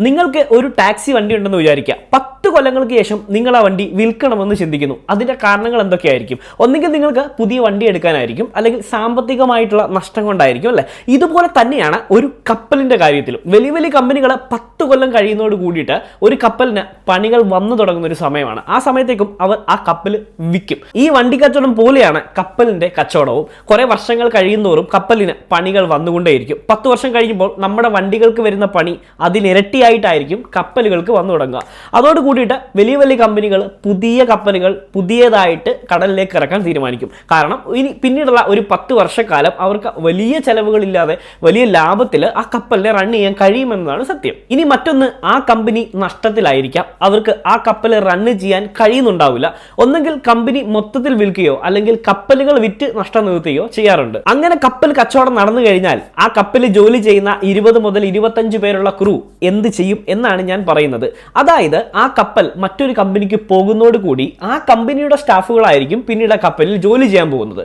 നിങ്ങൾക്ക് ഒരു ടാക്സി വണ്ടി ഉണ്ടെന്ന് വിചാരിക്കുക. 10 കൊല്ലങ്ങൾക്ക് ശേഷം നിങ്ങൾ ആ വണ്ടി വിൽക്കണമെന്ന് ചിന്തിക്കുന്നു. അതിന്റെ കാരണങ്ങൾ എന്തൊക്കെയായിരിക്കും? ഒന്നുകിൽ നിങ്ങൾക്ക് പുതിയ വണ്ടി എടുക്കാനായിരിക്കും, അല്ലെങ്കിൽ സാമ്പത്തികമായിട്ടുള്ള നഷ്ടം കൊണ്ടായിരിക്കും, അല്ലെ? ഇതുപോലെ തന്നെയാണ് ഒരു കപ്പലിന്റെ കാര്യത്തിലും. വലിയ വലിയ കമ്പനികൾ 10 കൊല്ലം കഴിയുന്നതോട് കൂടിയിട്ട് ഒരു കപ്പലിന് പണികൾ വന്നു തുടങ്ങുന്ന ഒരു സമയമാണ്. ആ സമയത്തേക്കും അവർ ആ കപ്പൽ വിൽക്കും. ഈ വണ്ടി കച്ചവടം പോലെയാണ് കപ്പലിന്റെ കച്ചവടവും. കുറെ വർഷങ്ങൾ കഴിയുന്നതോറും കപ്പലിന് പണികൾ വന്നുകൊണ്ടേയിരിക്കും. 10 വർഷം കഴിയുമ്പോൾ നമ്മുടെ വണ്ടികൾക്ക് വരുന്ന പണി അതിനിരട്ടിയായിട്ടായിരിക്കും കപ്പലുകൾക്ക് വന്നു തുടങ്ങുക. അതോട് കൂടിയിട്ട് വലിയ വലിയ കമ്പനികൾ പുതിയ കപ്പലുകൾ പുതിയതായിട്ട് കടലിലേക്ക് ഇറക്കാൻ തീരുമാനിക്കും. കാരണം ഇനി പിന്നീടുള്ള ഒരു 10 വർഷക്കാലം അവർക്ക് വലിയ ചെലവുകളില്ലാതെ വലിയ ലാഭത്തിൽ ആ കപ്പലിനെ റൺ ചെയ്യാൻ കഴിയുമെന്നതാണ് സത്യം. ഇനി മറ്റൊന്ന്, ആ കമ്പനി നഷ്ടത്തിലായിരിക്കാം, അവർക്ക് ആ കപ്പൽ റണ്ണ് ചെയ്യാൻ കഴിയുന്നുണ്ടാവില്ല. ഒന്നെങ്കിൽ കമ്പനി മൊത്തത്തിൽ വിൽക്കുകയോ അല്ലെങ്കിൽ കപ്പലുകൾ വിറ്റ് നഷ്ടം നികത്തുകയോ ചെയ്യാറുണ്ട്. അങ്ങനെ കപ്പൽ കച്ചവടം നടന്നു കഴിഞ്ഞാൽ ആ കപ്പലിൽ ജോലി ചെയ്യുന്ന 20 മുതൽ 25 പേരുള്ള ക്രൂ എന്ത് ചെയ്യും എന്നാണ് ഞാൻ പറയുന്നത്. അതായത് ആ കപ്പൽ മറ്റൊരു കമ്പനിക്ക് പോകുന്നതോടുകൂടി ആ കമ്പനിയുടെ സ്റ്റാഫുകളായിരിക്കും പിന്നീട് ആ കപ്പലിൽ ജോലി ചെയ്യാൻ പോകുന്നത്.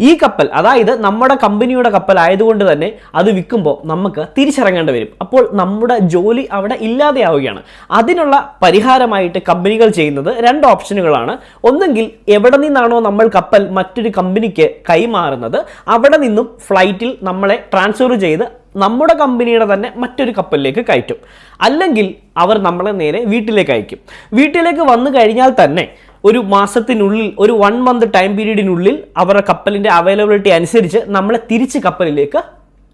ഈ കപ്പൽ, അതായത് നമ്മുടെ കമ്പനിയുടെ കപ്പൽ ആയതുകൊണ്ട് തന്നെ അത് വിൽക്കുമ്പോൾ നമുക്ക് തിരിച്ചിറങ്ങേണ്ടി വരും. അപ്പോൾ നമ്മുടെ ജോലി അവിടെ ഇല്ലാതെയാവുകയാണ്. അതിനുള്ള പരിഹാരമായിട്ട് കമ്പനികൾ ചെയ്യുന്നത് 2 ഓപ്ഷനുകളാണ്. ഒന്നെങ്കിൽ എവിടെ നിന്നാണോ നമ്മൾ കപ്പൽ മറ്റൊരു കമ്പനിക്ക് കൈമാറുന്നത് അവിടെ നിന്നും ഫ്ലൈറ്റിൽ നമ്മളെ ട്രാൻസ്ഫർ ചെയ്ത് നമ്മുടെ കമ്പനിയുടെ തന്നെ മറ്റൊരു കപ്പലിലേക്ക് കയറ്റും. അല്ലെങ്കിൽ അവർ നമ്മളെ നേരെ വീട്ടിലേക്ക് അയക്കും. വീട്ടിലേക്ക് വന്നു കഴിഞ്ഞാൽ തന്നെ ഒരു മാസത്തിനുള്ളിൽ, ഒരു 1 മന്ത് ടൈം പീരീഡിനുള്ളിൽ അവരുടെ കപ്പലിൻ്റെ അവൈലബിലിറ്റി അനുസരിച്ച് നമ്മളെ തിരിച്ച് കപ്പലിലേക്ക്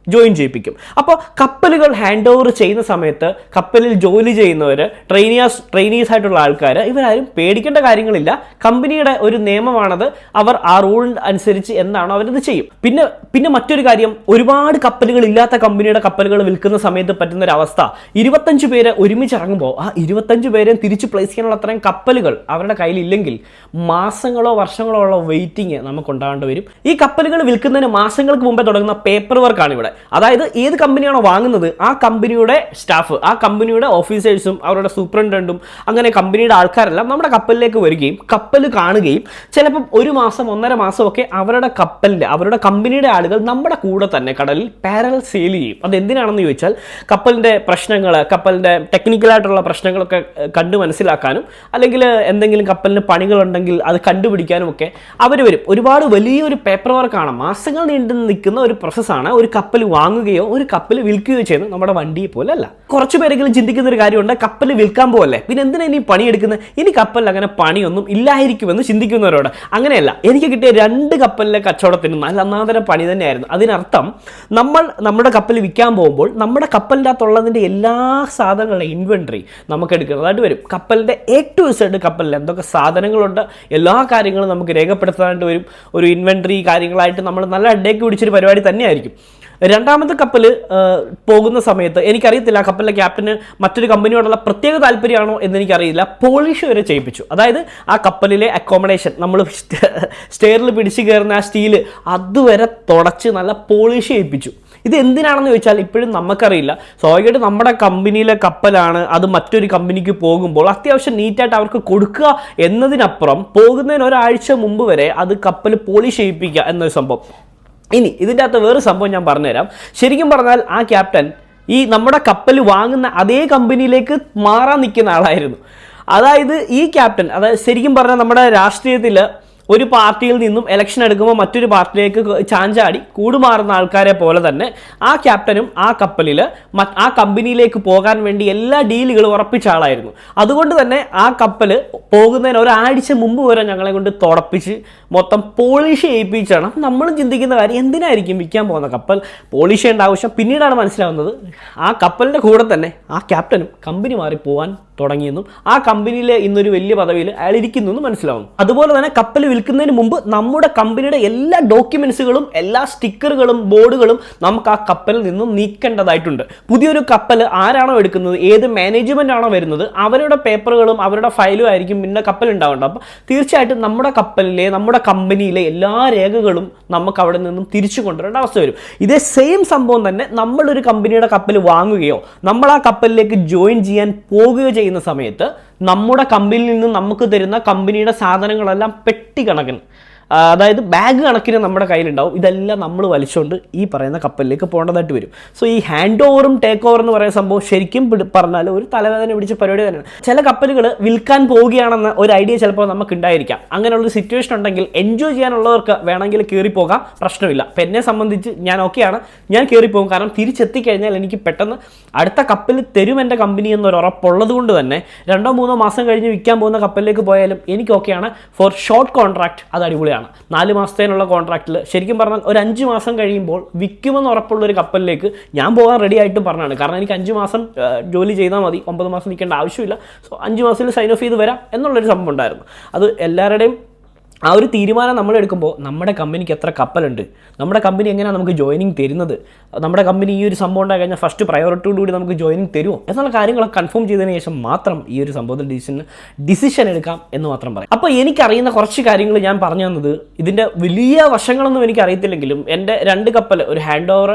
ജോയിൻ ചെയ്യിപ്പിക്കും. അപ്പോൾ കപ്പലുകൾ ഹാൻഡ് ഓവർ ചെയ്യുന്ന സമയത്ത് കപ്പലിൽ ജോലി ചെയ്യുന്നവർ, ട്രെയിനീസ് ആയിട്ടുള്ള ആൾക്കാർ, ഇവരാരും പേടിക്കേണ്ട കാര്യങ്ങളില്ല. കമ്പനിയുടെ ഒരു നിയമമാണത്. അവർ ആ റൂൾ അനുസരിച്ച് എന്താണോ അവരത് ചെയ്യും. പിന്നെ മറ്റൊരു കാര്യം, ഒരുപാട് കപ്പലുകൾ ഇല്ലാത്ത കമ്പനിയുടെ കപ്പലുകൾ വിൽക്കുന്ന സമയത്ത് പറ്റുന്ന ഒരു അവസ്ഥ, 25 പേര് ഒരുമിച്ച് ഇറങ്ങുമ്പോൾ ആ 25 പേരെയും തിരിച്ച് പ്ലേസ് ചെയ്യാനുള്ള അത്രയും കപ്പലുകൾ അവരുടെ കയ്യിലില്ലെങ്കിൽ മാസങ്ങളോ വർഷങ്ങളോ ഉള്ള വെയിറ്റിംഗ് നമുക്ക് ഉണ്ടാകേണ്ടി വരും. ഈ കപ്പലുകൾ വിൽക്കുന്നതിന് മാസങ്ങൾക്ക് മുമ്പേ തുടങ്ങുന്ന പേപ്പർ വർക്കാണ് ഇവിടെ. അതായത് ഏത് കമ്പനിയാണോ വാങ്ങുന്നത് ആ കമ്പനിയുടെ സ്റ്റാഫ്, ആ കമ്പനിയുടെ ഓഫീസേഴ്സും അവരുടെ സൂപ്രണ്ടന്റും അങ്ങനെ കമ്പനിയുടെ ആൾക്കാരെല്ലാം നമ്മുടെ കപ്പലിലേക്ക് വരികയും കപ്പൽ കാണുകയും ചിലപ്പം 1 മാസം 1.5 മാസമൊക്കെ അവരുടെ കപ്പലിൻ്റെ, അവരുടെ കമ്പനിയുടെ ആളുകൾ നമ്മുടെ കൂടെ തന്നെ കടലിൽ പാരലൽ സെയിൽ ചെയ്യും. അത് എന്തിനാണെന്ന് ചോദിച്ചാൽ കപ്പലിൻ്റെ പ്രശ്നങ്ങൾ, കപ്പലിൻ്റെ ടെക്നിക്കലായിട്ടുള്ള പ്രശ്നങ്ങളൊക്കെ കണ്ടു മനസ്സിലാക്കാനും അല്ലെങ്കിൽ എന്തെങ്കിലും കപ്പലിന് പണികളുണ്ടെങ്കിൽ അത് കണ്ടുപിടിക്കാനും ഒക്കെ അവർ വരും. ഒരുപാട് വലിയൊരു പേപ്പർ വർക്കാണ്, മാസങ്ങൾ നീണ്ടു നിൽക്കുന്ന ഒരു പ്രോസസ്സാണ്. ഒരു കപ്പൽ വാങ്ങുകയോ ഒരു കപ്പൽ വിൽക്കുകയോ ചെയ്യുന്നത് നമ്മുടെ വണ്ടിയെ പോലെ അല്ല. കുറച്ച് പേരെങ്കിലും ചിന്തിക്കുന്ന ഒരു കാര്യമുണ്ട്, കപ്പൽ വിൽക്കാൻ പോകല്ലേ, പിന്നെ എന്തിനാ ഇനി പണിയെടുക്കുന്നത്, ഇനി കപ്പലിൽ അങ്ങനെ പണിയൊന്നും ഇല്ലായിരിക്കുമെന്ന് ചിന്തിക്കുന്നവരോട്. അങ്ങനെയല്ല, എനിക്ക് കിട്ടിയ 2 കപ്പലിലെ കച്ചവടത്തിന് നല്ല ഒന്നാന്തരം പണി തന്നെയായിരുന്നു. അതിനർത്ഥം നമ്മൾ നമ്മുടെ കപ്പൽ വിൽക്കാൻ പോകുമ്പോൾ നമ്മുടെ കപ്പലിൻ്റെ അകത്തുള്ളതിൻ്റെ എല്ലാ സാധനങ്ങളുടെ ഇൻവെൻട്രി നമുക്ക് എടുക്കുന്നതായിട്ട് വരും. കപ്പലിൻ്റെ A to Z കപ്പലിൽ എന്തൊക്കെ സാധനങ്ങളുണ്ട് എല്ലാ കാര്യങ്ങളും നമുക്ക് രേഖപ്പെടുത്താനായിട്ട് വരും. ഒരു ഇൻവെൻട്രി കാര്യങ്ങളായിട്ട് നമ്മൾ നല്ല അഡേക്ക് പിടിച്ചൊരു പരിപാടി തന്നെയായിരിക്കും. രണ്ടാമത്തെ കപ്പൽ പോകുന്ന സമയത്ത് എനിക്കറിയത്തില്ല, കപ്പലിലെ ക്യാപ്റ്റന് മറ്റൊരു കമ്പനിയോടുള്ള പ്രത്യേക താല്പര്യമാണോ എന്നെനിക്കറിയില്ല, പോളിഷ് വരെ ചെയ്യിപ്പിച്ചു. അതായത് ആ കപ്പലിലെ അക്കോമഡേഷൻ, നമ്മൾ സ്റ്റെയറിൽ പിടിച്ച് കയറുന്ന ആ സ്റ്റീല് അതുവരെ തുടച്ച് നല്ല പോളിഷ് ചെയ്യിപ്പിച്ചു. ഇത് എന്തിനാണെന്ന് ചോദിച്ചാൽ ഇപ്പോഴും നമുക്കറിയില്ല. സ്വാഭാവികമായിട്ട് നമ്മുടെ കമ്പനിയിലെ കപ്പലാണ്, അത് മറ്റൊരു കമ്പനിക്ക് പോകുമ്പോൾ അത്യാവശ്യം നീറ്റായിട്ട് അവർക്ക് കൊടുക്കുക എന്നതിനപ്പുറം പോകുന്നതിന് ഒരാഴ്ച മുമ്പ് വരെ അത് കപ്പൽ പോളിഷ് ചെയ്യിപ്പിക്കുക എന്നൊരു സംഭവം. ഇനി ഇതിൻ്റെ അകത്ത് വേറെ സംഭവം ഞാൻ പറഞ്ഞുതരാം. ശരിക്കും പറഞ്ഞാൽ ആ ക്യാപ്റ്റൻ ഈ നമ്മുടെ കപ്പൽ വാങ്ങുന്ന അതേ കമ്പനിയിലേക്ക് മാറാൻ നിൽക്കുന്ന ആളായിരുന്നു. അതായത് ഈ ക്യാപ്റ്റൻ, അതായത് ശരിക്കും പറഞ്ഞാൽ നമ്മുടെ രാഷ്ട്രീയത്തിൽ ഒരു പാർട്ടിയിൽ നിന്നും ഇലക്ഷൻ എടുക്കുമ്പോൾ മറ്റൊരു പാർട്ടിയിലേക്ക് ചാഞ്ചാടി കൂടുമാറുന്ന ആൾക്കാരെ പോലെ തന്നെ ആ ക്യാപ്റ്റനും ആ കപ്പലിൽ ആ കമ്പനിയിലേക്ക് പോകാൻ വേണ്ടി എല്ലാ ഡീലുകളും ഉറപ്പിച്ച ആളായിരുന്നു. അതുകൊണ്ട് തന്നെ ആ കപ്പൽ പോകുന്നതിന് ഒരാഴ്ച മുമ്പ് വരെ ഞങ്ങളെ കൊണ്ട് തുടപ്പിച്ച് മൊത്തം പോളിഷ് ചെയ്യിപ്പിച്ചാണ്. നമ്മളും ചിന്തിക്കുന്ന കാര്യം, എന്തിനായിരിക്കും വിൽക്കാൻ പോകുന്ന കപ്പൽ പോളിഷ് ചെയ്യേണ്ട ആവശ്യം? പിന്നീടാണ് മനസ്സിലാവുന്നത് ആ കപ്പലിൻ്റെ കൂടെ തന്നെ ആ ക്യാപ്റ്റനും കമ്പനി മാറി പോകാൻ തുടങ്ങിയെന്നും ആ കമ്പനിയിലെ ഇന്നൊരു വലിയ പദവിയിൽ അയാൾ ഇരിക്കുന്നു എന്ന് മനസ്സിലാവുന്നു. അതുപോലെ തന്നെ കപ്പൽ വിൽക്കുന്നതിന് മുമ്പ് നമ്മുടെ കമ്പനിയുടെ എല്ലാ ഡോക്യുമെന്റ്സുകളും എല്ലാ സ്റ്റിക്കറുകളും ബോർഡുകളും നമുക്ക് ആ കപ്പലിൽ നിന്നും നീക്കേണ്ടതായിട്ടുണ്ട്. പുതിയൊരു കപ്പൽ ആരാണോ എടുക്കുന്നത്, ഏത് മാനേജ്മെന്റ് ആണോ വരുന്നത്, അവരുടെ പേപ്പറുകളും അവരുടെ ഫയലും ആയിരിക്കും പിന്നെ കപ്പൽ ഉണ്ടാവേണ്ടത്. അപ്പോൾ തീർച്ചയായിട്ടും നമ്മുടെ കപ്പലിലെ, നമ്മുടെ കമ്പനിയിലെ എല്ലാ രേഖകളും നമുക്ക് അവിടെ നിന്നും തിരിച്ചു കൊണ്ടുവരേണ്ട അവസ്ഥ വരും. ഇതേ സെയിം സംഭവം തന്നെ നമ്മളൊരു കമ്പനിയുടെ കപ്പൽ വാങ്ങുകയോ നമ്മൾ ആ കപ്പലിലേക്ക് ജോയിൻ ചെയ്യാൻ പോകുകയോ ചെയ്യുന്ന സമയത്ത് നമ്മുടെ കമ്പനിയിൽ നിന്ന് നമുക്ക് തരുന്ന കമ്പനിയുടെ സാധനങ്ങളെല്ലാം പെട്ടി കണക്കിന്, അതായത് ബാഗ് കണക്കിന് നമ്മുടെ കയ്യിലുണ്ടാവും. ഇതെല്ലാം നമ്മൾ വലിച്ചുകൊണ്ട് ഈ പറയുന്ന കപ്പലിലേക്ക് പോകേണ്ടതായിട്ട് വരും. സോ ഈ ഹാൻഡ് ഓവറും ടേക്ക് ഓവർ എന്ന് പറയുന്ന സംഭവം ശരിക്കും പറഞ്ഞാൽ ഒരു തലവേദന പിടിച്ച പരിപാടി തന്നെയാണ്. ചില കപ്പലുകൾ വിൽക്കാൻ പോവുകയാണെന്ന ഒരു ഐഡിയ ചിലപ്പോൾ നമുക്ക് ഉണ്ടായിരിക്കാം. അങ്ങനെയുള്ളൊരു സിറ്റുവേഷൻ ഉണ്ടെങ്കിൽ എൻജോയ് ചെയ്യാനുള്ളവർക്ക് വേണമെങ്കിൽ കയറിപ്പോകാം, പ്രശ്നമില്ല. അപ്പം എന്നെ സംബന്ധിച്ച് ഞാൻ ഓക്കെയാണ്, ഞാൻ കയറിപ്പോകും. കാരണം തിരിച്ചെത്തിക്കഴിഞ്ഞാൽ എനിക്ക് പെട്ടെന്ന് അടുത്ത കപ്പൽ തരും എൻ്റെ കമ്പനി എന്നൊരു ഉറപ്പുള്ളത് കൊണ്ട് തന്നെ 2-3 മാസം കഴിഞ്ഞ് വിൽക്കാൻ പോകുന്ന കപ്പലിലേക്ക് പോയാലും എനിക്ക് ഓക്കെയാണ്. ഫോർ ഷോർട്ട് കോൺട്രാക്ട് അത് അടിപൊളിയാണ്. 4 മാസത്തേനുള്ള കോൺട്രാക്റ്റിൽ ശരിക്കും പറഞ്ഞാൽ ഒരു 5 മാസം കഴിയുമ്പോൾ വിൽക്കുമെന്ന് ഉറപ്പുള്ളൊരു കപ്പലിലേക്ക് ഞാൻ പോകാൻ റെഡി ആയിട്ടും പറഞ്ഞാണ്. കാരണം എനിക്ക് 5 മാസം ജോലി ചെയ്താൽ മതി, 9 മാസം നിൽക്കേണ്ട ആവശ്യമില്ല. സോ 5 മാസത്തിൽ സൈൻ ഓഫ് ചെയ്ത് വരാം എന്നുള്ളൊരു സംഭവം ഉണ്ടായിരുന്നു. അത് എല്ലാവരുടെയും ആ ഒരു തീരുമാനം നമ്മൾ എടുക്കുമ്പോൾ നമ്മുടെ കമ്പനിക്ക് എത്ര കപ്പലുണ്ട്, നമ്മുടെ കമ്പനി എങ്ങനെയാണ് നമുക്ക് ജോയിനിങ് തരുന്നത്, നമ്മുടെ കമ്പനി ഈ ഒരു സംഭവം ഉണ്ടായി കഴിഞ്ഞാൽ ഫസ്റ്റ് പ്രയോറിറ്റിയോടുകൂടി നമുക്ക് ജോയിനിങ് തരുമോ എന്നുള്ള കാര്യങ്ങളൊക്കെ കൺഫേം ചെയ്തതിന് ശേഷം മാത്രം ഈ ഒരു സംഭവത്തിൽ ഡിസിഷൻ എടുക്കാം എന്ന് മാത്രം പറയാം. അപ്പോൾ എനിക്കറിയുന്ന കുറച്ച് കാര്യങ്ങൾ ഞാൻ പറഞ്ഞു തന്നത്, ഇതിൻ്റെ വലിയ വശങ്ങളൊന്നും എനിക്ക് അറിയത്തില്ലെങ്കിലും എൻ്റെ 2 കപ്പൽ, ഒരു ഹാൻഡ് ഓവർ,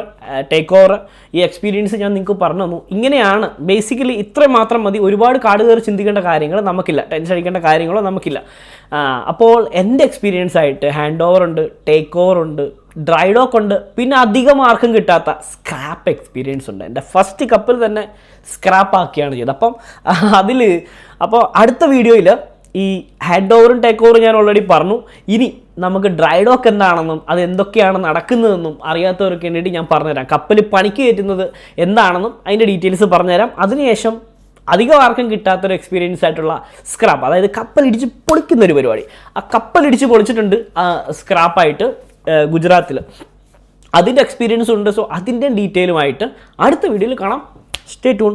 ടേക്ക് ഓവർ, ഈ എക്സ്പീരിയൻസ് ഞാൻ നിങ്ങൾക്ക് പറഞ്ഞു തന്നു. ഇങ്ങനെയാണ് ബേസിക്കലി, ഇത്രയും മാത്രം മതി. ഒരുപാട് കാട് കയറി ചിന്തിക്കേണ്ട കാര്യങ്ങൾ നമുക്കില്ല, ടെൻഷൻ അടിക്കേണ്ട കാര്യങ്ങളോ നമുക്കില്ല. അപ്പോൾ എൻ്റെ എക്സ്പീരിയൻസ് ആയിട്ട് ഹാൻഡ് ഓവർ ഉണ്ട്, ടേക്ക് ഓവർ ഉണ്ട്, ഡ്രൈ ഡോക്ക് ഉണ്ട്, പിന്നെ അധികം ആർക്കും കിട്ടാത്ത സ്ക്രാപ്പ് എക്സ്പീരിയൻസ് ഉണ്ട്. എൻ്റെ ഫസ്റ്റ് കപ്പൽ തന്നെ സ്ക്രാപ്പ് ആക്കിയാണ് ചെയ്തത്. അപ്പോൾ അടുത്ത വീഡിയോയിൽ ഈ ഹാൻഡ് ഓവറും ടേക്ക് ഓവറും ഞാൻ ഓൾറെഡി പറഞ്ഞു. ഇനി നമുക്ക് ഡ്രൈ ഡോക്ക് എന്താണെന്നും അത് എന്തൊക്കെയാണ് നടക്കുന്നതെന്നും അറിയാത്തവർക്ക് വേണ്ടിയിട്ട് ഞാൻ പറഞ്ഞുതരാം. കപ്പൽ പണിക്ക് കയറ്റുന്നത് എന്താണെന്നും അതിൻ്റെ ഡീറ്റെയിൽസ് പറഞ്ഞുതരാം. അതിനുശേഷം അധികം ആർക്കും കിട്ടാത്തൊരു എക്സ്പീരിയൻസ് ആയിട്ടുള്ള സ്ക്രാപ്പ്, അതായത് കപ്പലിടിച്ച് പൊളിക്കുന്നൊരു പരിപാടി. ആ കപ്പലിടിച്ച് പൊളിച്ചിട്ടുണ്ട് സ്ക്രാപ്പായിട്ട് ഗുജറാത്തിൽ, അതിൻ്റെ എക്സ്പീരിയൻസ് ഉണ്ട്. സോ അതിൻ്റെ ഡീറ്റെയിലുമായിട്ട് അടുത്ത വീഡിയോയിൽ കാണാം. Stay tune.